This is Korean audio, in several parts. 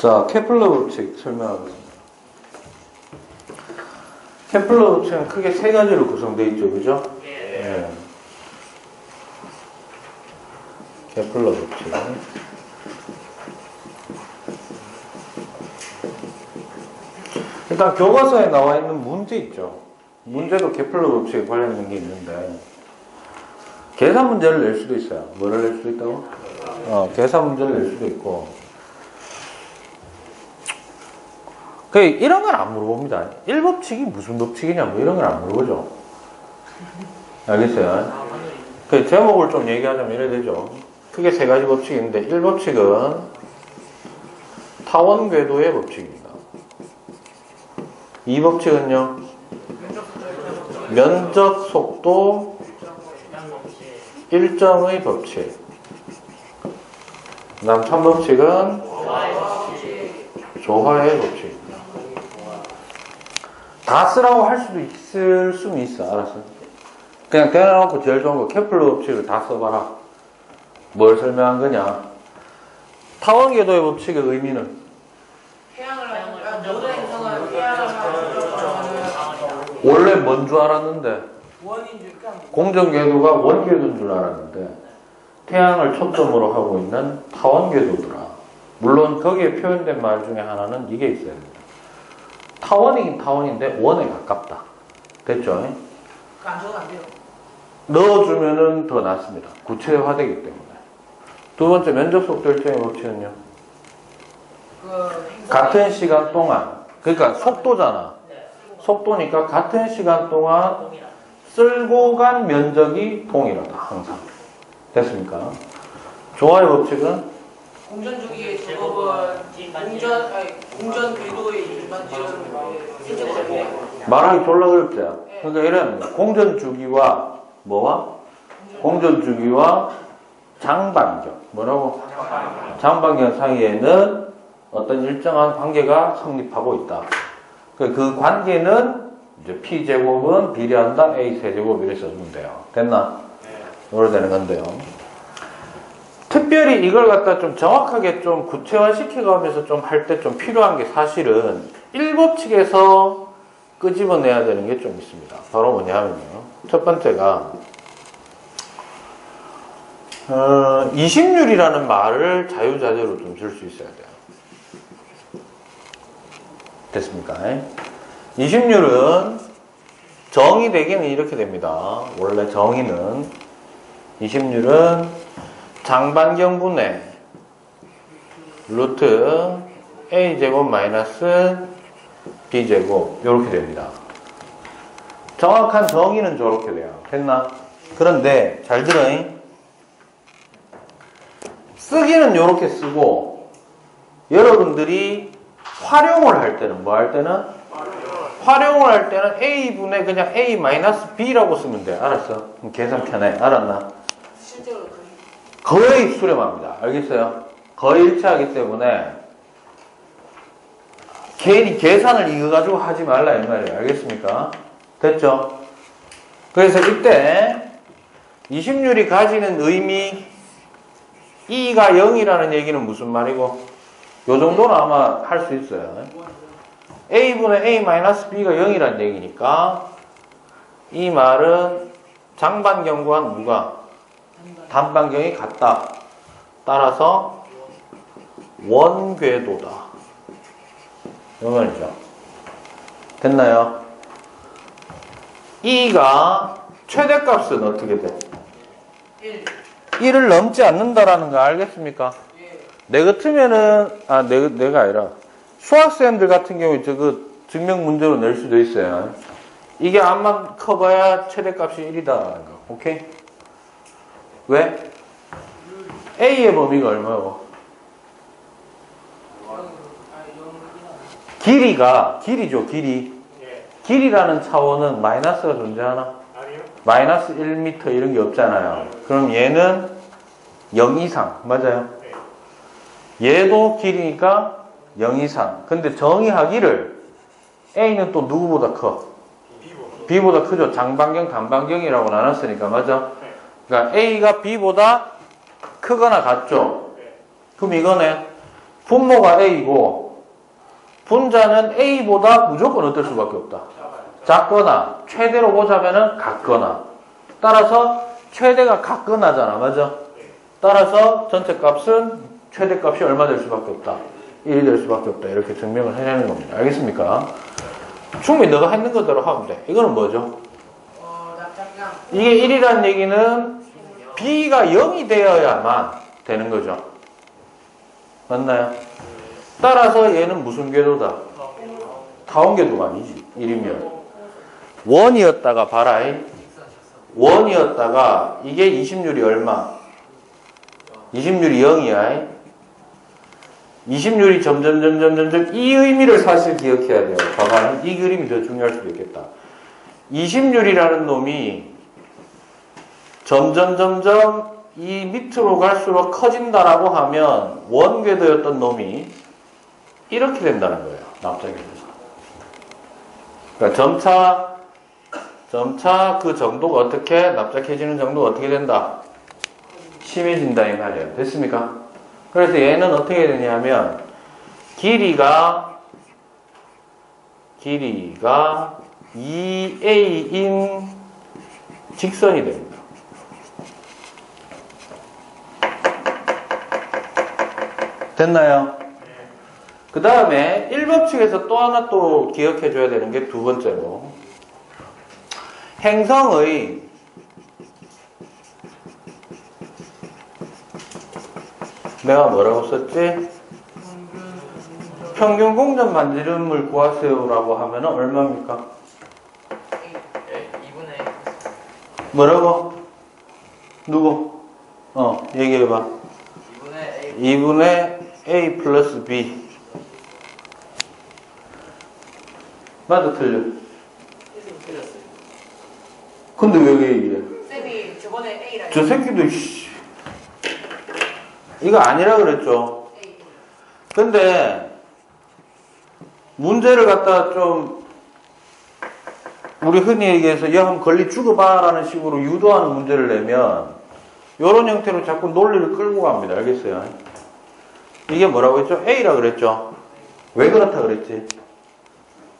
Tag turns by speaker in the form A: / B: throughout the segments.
A: 자, 케플러 법칙 설명하겠습니다. 케플러 법칙은 크게 세 가지로 구성되어 있죠, 그죠? 네. 케플러 법칙. 일단 교과서에 나와 있는 문제 있죠. 문제도 케플러 법칙에 관련된 게 있는데 계산 문제를 낼 수도 있어요. 뭐를 낼 수도 있다고? 계산 문제를 낼 수도 있고. 이런 건 안 물어봅니다. 1법칙이 무슨 법칙이냐 뭐 이런 건 안 물어보죠. 알겠어요? 제목을 좀 얘기하자면 이래 되죠. 크게 세 가지 법칙이 있는데 1법칙은 타원 궤도의 법칙입니다. 2법칙은요 면적 속도 일정의 법칙. 그 다음 3법칙은 조화의 법칙입니다. 다 쓰라고 할 수도 있을 수는 있어. 알았어. 그냥 대놓고 제일 좋은 거 케플러 법칙을 다 써봐라. 뭘 설명한 거냐? 타원 궤도의 법칙의 의미는 원래 뭔 줄 알았는데 공전 궤도가 원 궤도인 줄 알았는데 태양을 초점으로 하고 있는 타원 궤도더라. 물론 거기에 표현된 말 중에 하나는 이게 있어야 됩니다. 타원이긴 타원인데 원에 가깝다. 됐죠?
B: 안 줘도 안 돼요.
A: 넣어주면은 더 낫습니다. 구체화되기 때문에. 두 번째 면적 속도 일정의 법칙은요. 같은 시간 동안, 그러니까 속도잖아. 속도니까 같은 시간 동안 쓸고 간 면적이 동일하다. 항상. 됐습니까? 조화의 법칙은
B: 공전 주기의 제곱은 공전 궤도의 일반 지름
A: 말하기 졸라 어렵죠. 그러니까 이런 공전 주기와 뭐와? 공전 주기와 장반경. 뭐라고? 장반경 사이에는 어떤 일정한 관계가 성립하고 있다. 그 관계는 이제 P제곱은 비례한다 A 세제곱 이렇게 써주면 돼요. 됐나? 이렇게 되는 건데요. 특별히 이걸 갖다 좀 정확하게 좀 구체화 시켜가면서 좀 할 때 좀 필요한 게 사실은 1법칙에서 끄집어내야 되는 게 좀 있습니다. 바로 뭐냐면요. 첫 번째가 20률이라는 말을 자유자재로 좀 줄 수 있어야 돼요. 됐습니까? 20률은 정의 되기는 이렇게 됩니다. 원래 정의는 20률은 장반경분의 루트 a제곱 마이너스 b제곱 이렇게 됩니다. 정확한 정의는 저렇게 돼요. 됐나? 그런데 잘 들어잉? 쓰기는 이렇게 쓰고 여러분들이 활용을 할 때는 뭐 할 때는? 활용을 할 때는 a분의 그냥 a 마이너스 b라고 쓰면 돼. 알았어? 계산 편해. 알았나?
B: 실제로
A: 거의 수렴합니다. 알겠어요? 거의 일치하기 때문에 괜히 계산을 이거 가지고 하지 말라 이 말이에요. 알겠습니까? 됐죠? 그래서 이때 20률이 가지는 의미 E가 0이라는 얘기는 무슨 말이고 요 정도는 아마 할 수 있어요. A분의 A-B가 0이라는 얘기니까 이 말은 장반경과 누가? 단반경이 같다. 따라서 원궤도다. 이 말이죠. 됐나요? E가 최대값은 어떻게 돼? 1을 넘지 않는다라는 거 알겠습니까? 내 같으면은, 내가 아니라, 수학생들 같은 경우에 저거 증명 문제로 낼 수도 있어요. 이게 암만 커봐야 최대값이 1이다라는 거. 오케이? 왜? A의 범위가 얼마고? 길이죠, 길이. 길이라는 차원은 마이너스가 존재하나? 마이너스 1m 이런 게 없잖아요. 그럼 얘는 0 이상. 맞아요? 얘도 길이니까 0 이상. 근데 정의하기를 A는 또 누구보다 커? B보다 크죠. 장반경, 단반경이라고 나눴으니까. 맞아? 그러니까 A가 B보다 크거나 같죠? 그럼 이거네. 분모가 A고 분자는 A보다 무조건 어떨 수밖에 없다. 작거나 최대로 보자면은 같거나. 따라서 최대가 같거나잖아. 맞아? 따라서 전체 값은 최대값이 얼마 될 수밖에 없다. 1이 될 수밖에 없다. 이렇게 증명을 해내는 겁니다. 알겠습니까? 충분히 너가 했는 거대로 하면 돼. 이거는 뭐죠?
B: 납작량.
A: 이게 1이라는 얘기는 B가 0이 되어야만 되는 거죠. 맞나요? 따라서 얘는 무슨 궤도다? 타원 궤도가 아니지. 1이면. 원이었다가 봐라잉. 원이었다가 이게 20률이 얼마? 20률이 0이야. 20률이 점점 이 의미를 사실 기억해야 돼요. 봐봐. 이 그림이 더 중요할 수도 있겠다. 20률이라는 놈이 점점 이 밑으로 갈수록 커진다라고 하면 원궤도였던 놈이 이렇게 된다는 거예요. 납작궤도에서. 그러니까 점차 그 정도가 어떻게 납작해지는 정도가 어떻게 된다? 심해진다 이 말이에요. 됐습니까? 그래서 얘는 어떻게 되냐면 길이가 2a인 직선이 됩니다. 됐나요? 그 다음에 1법칙에서 또 하나 또 기억해 줘야 되는 게 두 번째로 행성의 내가 뭐라고 썼지? 평균 공전 반지름을 구하세요라고 하면 얼마입니까?
C: 2분의
A: 뭐라고? 누구? 얘기해봐. 2분의 A 플러스 B. 맞아, 틀려?
C: 틀렸어요.
A: 근데 왜 얘기해?
B: 쌤이 저번에 A라.
A: 저 새끼도, 이거 아니라 그랬죠.
B: A.
A: 근데, 문제를 갖다 좀, 우리 흔히 얘기해서, 야, 한번 걸리 죽어봐. 라는 식으로 유도하는 문제를 내면, 요런 형태로 자꾸 논리를 끌고 갑니다. 알겠어요? 이게 뭐라고 했죠? A라 그랬죠? 왜 그렇다 그랬지?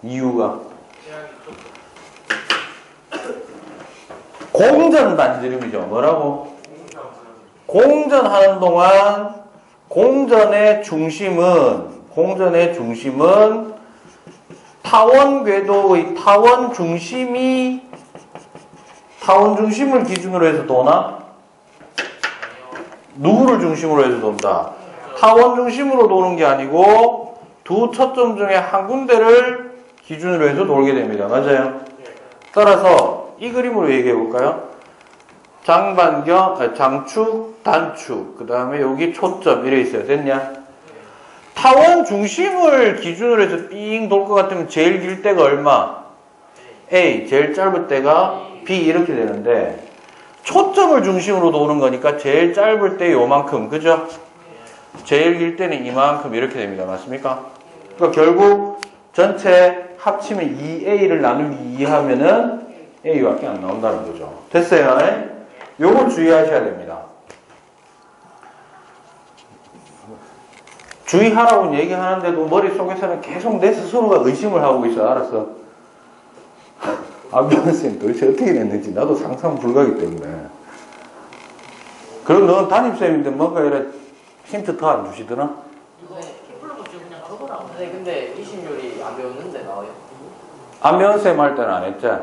A: 이유가. 공전 반지름이죠. 뭐라고? 공전하는 동안 공전의 중심은 타원 궤도의 타원 중심을 기준으로 해서 도나? 누구를 중심으로 해서 돈다? 타원 중심으로 도는 게 아니고 두 초점 중에 한 군데를 기준으로 해서 돌게 됩니다. 맞아요? 따라서 이 그림으로 얘기해 볼까요? 장축, 단축, 그 다음에 여기 초점 이래 있어요. 됐냐? 타원 중심을 기준으로 해서 삥 돌 것 같으면 제일 길 때가 얼마? A, 제일 짧을 때가 B 이렇게 되는데 초점을 중심으로 도는 거니까 제일 짧을 때 요만큼, 그죠? 제일 길 때는 이만큼 이렇게 됩니다. 맞습니까? 그러니까 결국 전체 합치면 2A를 나누기 2 하면은 A밖에 안 나온다는 거죠. 됐어요? 요거 주의하셔야 됩니다. 주의하라고 얘기하는데도 머릿속에서는 계속 내 스스로가 의심을 하고 있어. 알았어? 안병선생님 도대체 어떻게 됐는지 나도 상상 불가기 때문에. 그럼 넌 담임쌤인데 뭔가 이래 힌트 더 안 주시더나?
B: 이거 키플러 법칙 그냥 적어라.
C: 네, 근데 20율이 안 배웠는데 나와요.
A: 안병선생님 할 때는 안 했지?
C: 네.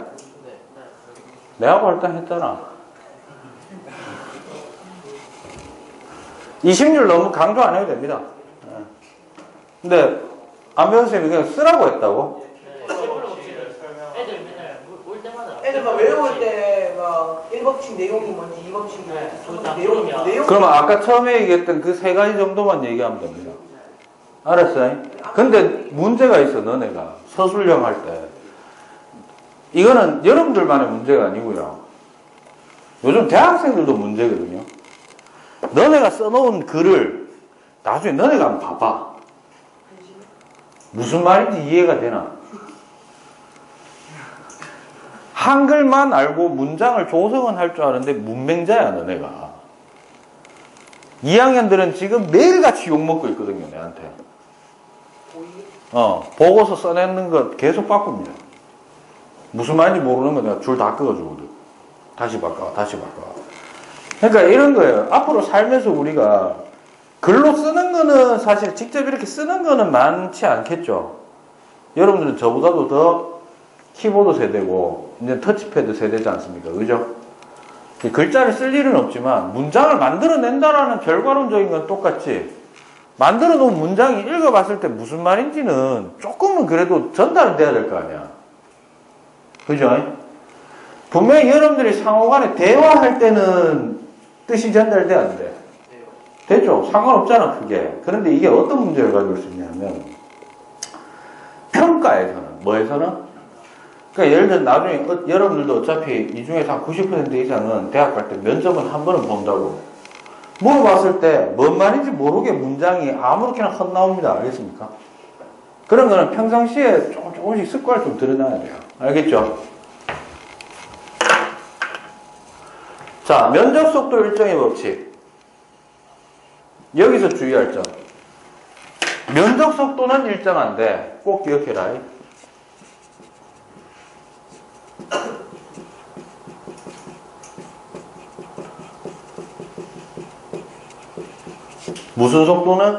A: 내하고 할 때 했잖아. 20률 너무 강조 안 해도 됩니다. 근데 안병선생님이 그냥 쓰라고 했다고?
C: 애들 맨날 올 때마다
B: 애들 막 외울 때막 1법칙 내용이 뭔지 2법칙 내용.
A: 그러면 아까 처음에 얘기했던 그 세 가지 정도만 얘기하면 됩니다. 알았어요? 근데 문제가 있어, 너네가. 서술형 할 때. 이거는 여러분들만의 문제가 아니고요. 요즘 대학생들도 문제거든요. 너네가 써놓은 글을 나중에 너네가 한번 봐봐. 무슨 말인지 이해가 되나? 한글만 알고 문장을 조성은 할 줄 아는데 문맹자야, 너네가. 2학년들은 지금 매일같이 욕먹고 있거든요, 내한테. 보고서 써내는 거 계속 바꿉니다. 무슨 말인지 모르는 거 내가 줄 다 끄어주거든. 다시 바꿔. 그러니까 이런 거예요. 앞으로 살면서 우리가 글로 쓰는 거는 사실 직접 이렇게 쓰는 거는 많지 않겠죠. 여러분들은 저보다도 더 키보드 세대고, 이제 터치패드 세대지 않습니까? 그죠? 글자를 쓸 일은 없지만, 문장을 만들어낸다라는 결과론적인 건 똑같지. 만들어 놓은 문장이 읽어봤을 때 무슨 말인지는 조금은 그래도 전달은 돼야 될 거 아니야. 그죠? 분명히 여러분들이 상호간에 대화할 때는 뜻이 전달돼, 안 돼? 되죠? 상관없잖아, 그게. 그런데 이게 어떤 문제를 가지고 올 수 있냐면, 평가에서는, 뭐에서는? 그러니까 예를 들어 나중에 여러분들도 어차피 이 중에서 한 90% 이상은 대학 갈 때 면접은 한 번은 본다고. 물어봤을 때 뭔 말인지 모르게 문장이 아무렇게나 헛나옵니다. 알겠습니까? 그런 거는 평상시에 조금씩 습관을 좀 들여놔야 돼요. 알겠죠? 자, 면접 속도 일정의 법칙. 여기서 주의할 점. 면접 속도는 일정한데 꼭 기억해라. 무슨 속도는?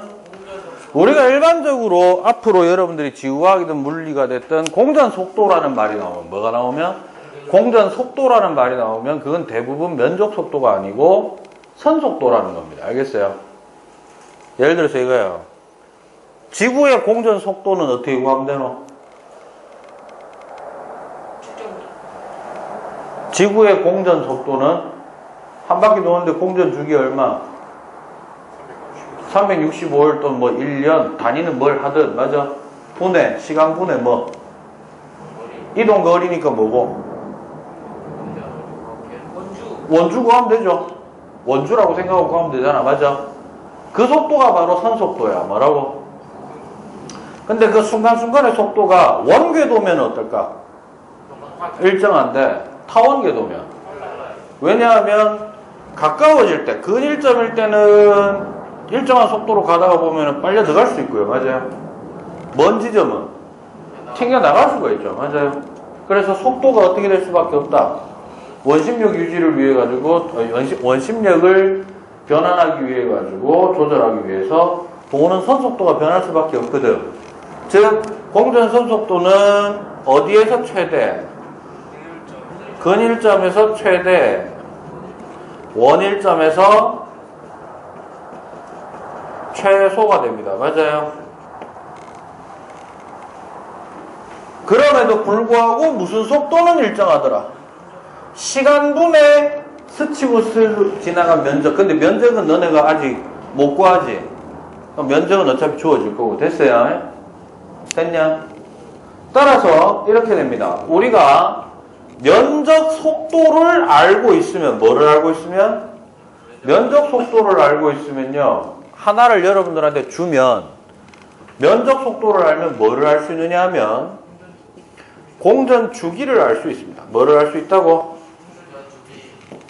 A: 우리가 일반적으로 앞으로 여러분들이 지구과학이든 물리가 됐든 공전 속도라는 말이 나오면 뭐가 나오면? 공전 속도라는 말이 나오면 그건 대부분 면적 속도가 아니고 선 속도라는 겁니다. 알겠어요? 예를 들어서 이거예요. 지구의 공전 속도는 어떻게 구하면 되노? 지구의 공전 속도는 한 바퀴 도는데 공전 주기 얼마? 365일 또는 뭐 1년 단위는 뭘 하든 맞아? 분해, 시간 분해 뭐? 이동 거리니까 뭐고? 원주 구하면 되죠. 원주라고 생각하고 구하면 되잖아. 맞아? 그 속도가 바로 선속도야. 뭐라고? 근데 그 순간순간의 속도가 원궤도면 어떨까? 일정한데 타원궤도면. 왜냐하면 가까워질 때, 근일점일 때는 일정한 속도로 가다가 보면 빨려 들어갈 수 있고요. 맞아요? 먼 지점은 튕겨 나갈 수가 있죠. 맞아요? 그래서 속도가 어떻게 될 수밖에 없다. 원심력 유지를 위해 가지고, 원심력을 변환하기 위해 가지고 조절하기 위해서 도는 선속도가 변할 수밖에 없거든. 즉, 공전 선속도는 어디에서 최대? 근일점에서 최대, 원일점에서 최소가 됩니다. 맞아요? 그럼에도 불구하고 무슨 속도는 일정하더라. 시간분의 스치고 지나간 면적. 근데 면적은 너네가 아직 못 구하지. 면적은 어차피 주어질 거고. 됐어요? 됐냐? 따라서 이렇게 됩니다. 우리가 면적 속도를 알고 있으면, 뭐를 알고 있으면? 면적 속도를 알고 있으면요, 하나를 여러분들한테 주면 면적 속도를 알면 뭐를 알 수 있느냐 하면 공전 주기를 알 수 있습니다. 뭐를 알 수 있다고?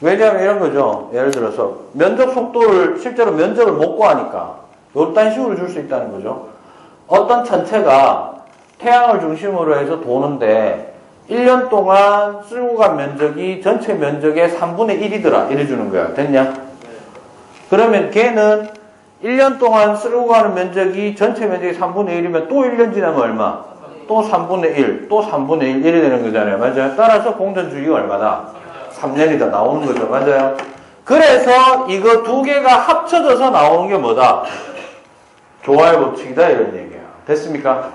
A: 왜냐하면 이런 거죠. 예를 들어서 면적 속도를 실제로 면적을 못 구하니까 이딴 식으로 줄 수 있다는 거죠. 어떤 천체가 태양을 중심으로 해서 도는데 1년 동안 쓸고 간 면적이 전체 면적의 3분의 1이더라. 이래 주는 거야. 됐냐? 그러면 걔는 1년 동안 쓸고 가는 면적이 전체 면적이 3분의 1이면 또 1년 지나면 얼마? 또 3분의 1, 또 3분의 1 이래 되는 거잖아요. 맞아요? 따라서 공전 주기가 얼마다? 3년이다. 나오는 거죠. 맞아요? 그래서 이거 두 개가 합쳐져서 나오는 게 뭐다? 조화의 법칙이다. 이런 얘기야. 됐습니까?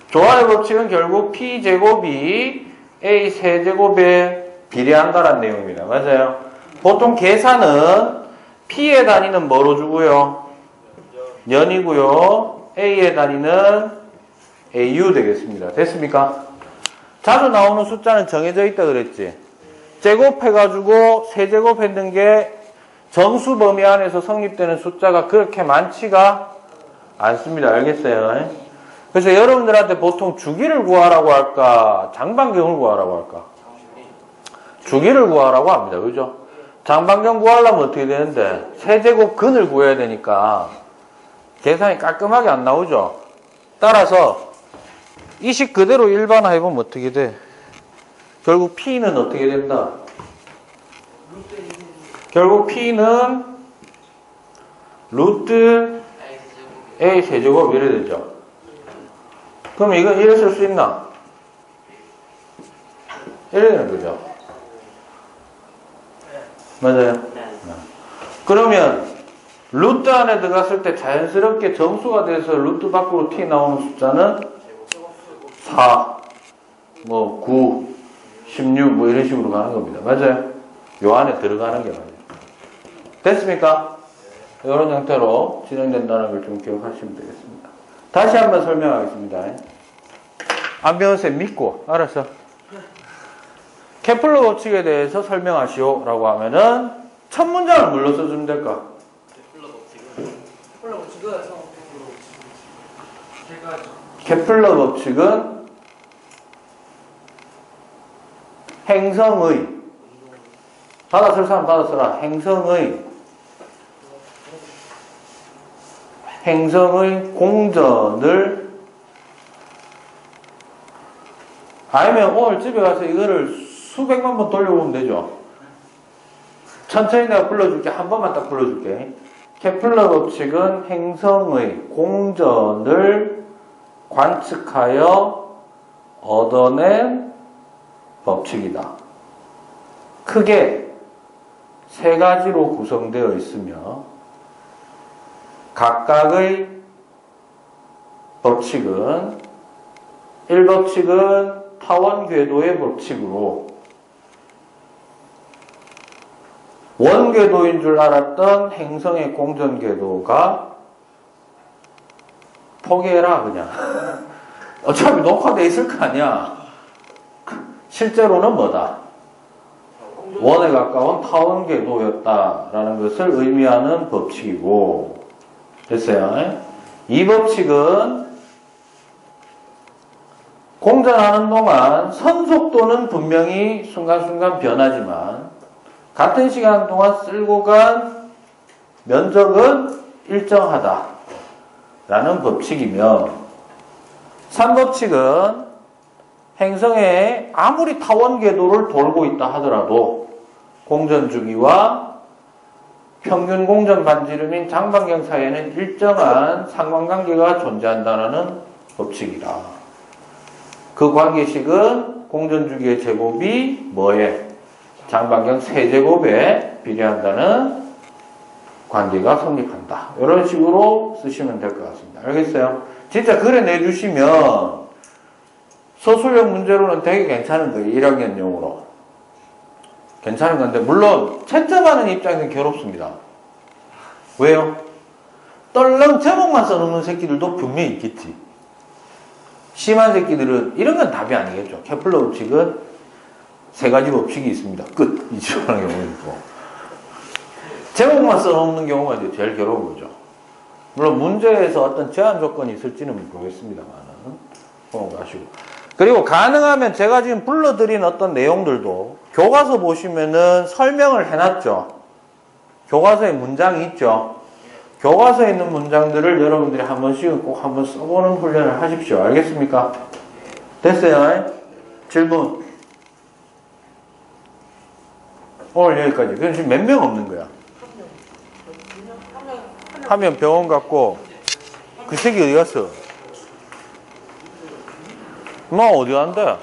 A: 조화의 법칙은 결국 P제곱이 A 세제곱에 비례한다는 내용입니다. 맞아요? 보통 계산은 P의 단위는 뭐로 주고요? 년이고요. A의 단위는 AU 되겠습니다. 됐습니까? 자주 나오는 숫자는 정해져 있다 그랬지. 제곱해가지고 세제곱했는 게 정수 범위 안에서 성립되는 숫자가 그렇게 많지가 않습니다. 알겠어요? 그래서 여러분들한테 보통 주기를 구하라고 할까? 장반경을 구하라고 할까? 주기를 구하라고 합니다. 그죠? 장반경 구하려면 어떻게 되는데? 세제곱 근을 구해야 되니까 계산이 깔끔하게 안 나오죠. 따라서 이 식 그대로 일반화 해보면 어떻게 돼? 결국 P는 어떻게 된다? 결국 P는 루트 A 세제곱 이래 되죠. 그럼 이건 이래 쓸 수 있나? 이래 되는 거죠. 맞아요? 그러면 루트 안에 들어갔을 때 자연스럽게 정수가 돼서 루트 밖으로 T 나오는 숫자는 4, 뭐 9, 16 뭐 이런 식으로 가는 겁니다. 맞아요? 요 안에 들어가는 게 맞아요. 됐습니까? 이런 형태로 진행된다는 걸 좀 기억하시면 되겠습니다. 다시 한번 설명하겠습니다. 안 배웠어요? 믿고 알았어. 케플러 법칙에 대해서 설명하시오 라고 하면은 첫 문장을 뭘로 써주면 될까? 케플러 법칙은 행성의 받아 쓸 사람 받아 써라. 행성의 공전을 아니면 오늘 집에 가서 이거를 수백만 번 돌려보면 되죠. 천천히 내가 불러줄게. 한 번만 딱 불러줄게. 케플러 법칙은 행성의 공전을 관측하여 얻어낸 법칙이다. 크게 세 가지로 구성되어 있으며 각각의 법칙은 1법칙은 타원 궤도의 법칙으로 원궤도인 줄 알았던 행성의 공전 궤도가 포기해라 그냥. 어차피 녹화돼 있을 거 아니야. 실제로는 뭐다? 원에 가까운 타원 궤도였다라는 것을 의미하는 법칙이고 됐어요? 이 법칙은 공전하는 동안 선속도는 분명히 순간순간 변하지만 같은 시간 동안 쓸고 간 면적은 일정하다라는 법칙이며 3법칙은 행성에 아무리 타원 궤도를 돌고 있다 하더라도 공전 주기와 평균 공전 반지름인 장반경 사이에는 일정한 상관관계가 존재한다는 법칙이다. 그 관계식은 공전 주기의 제곱이 뭐에? 장반경 세제곱에 비례한다는 관계가 성립한다. 이런 식으로 쓰시면 될 것 같습니다. 알겠어요? 진짜 그래 내주시면 서술형 문제로는 되게 괜찮은 거예요. 1학년용으로. 괜찮은 건데 물론 채점하는 입장에서는 괴롭습니다. 왜요? 떨렁 제목만 써놓는 새끼들도 분명히 있겠지. 심한 새끼들은 이런 건 답이 아니겠죠. 케플러 법칙은 세 가지 법칙이 있습니다. 끝. 이 지원하는 경우가 있고 제목만 써놓는 경우가 이제 제일 괴로운 거죠. 물론 문제에서 어떤 제한 조건이 있을지는 모르겠습니다만은 가시고 그리고 가능하면 제가 지금 불러드린 어떤 내용들도 교과서 보시면은 설명을 해놨죠. 교과서에 문장이 있죠. 교과서에 있는 문장들을 여러분들이 한 번씩은 꼭 한번 써보는 훈련을 하십시오. 알겠습니까? 됐어요? 질문. 오늘 여기까지. 그럼 지금 몇 명 없는 거야? 한 명 병원 갔고 그 새끼 어디 갔어? 엄마 어디 간대?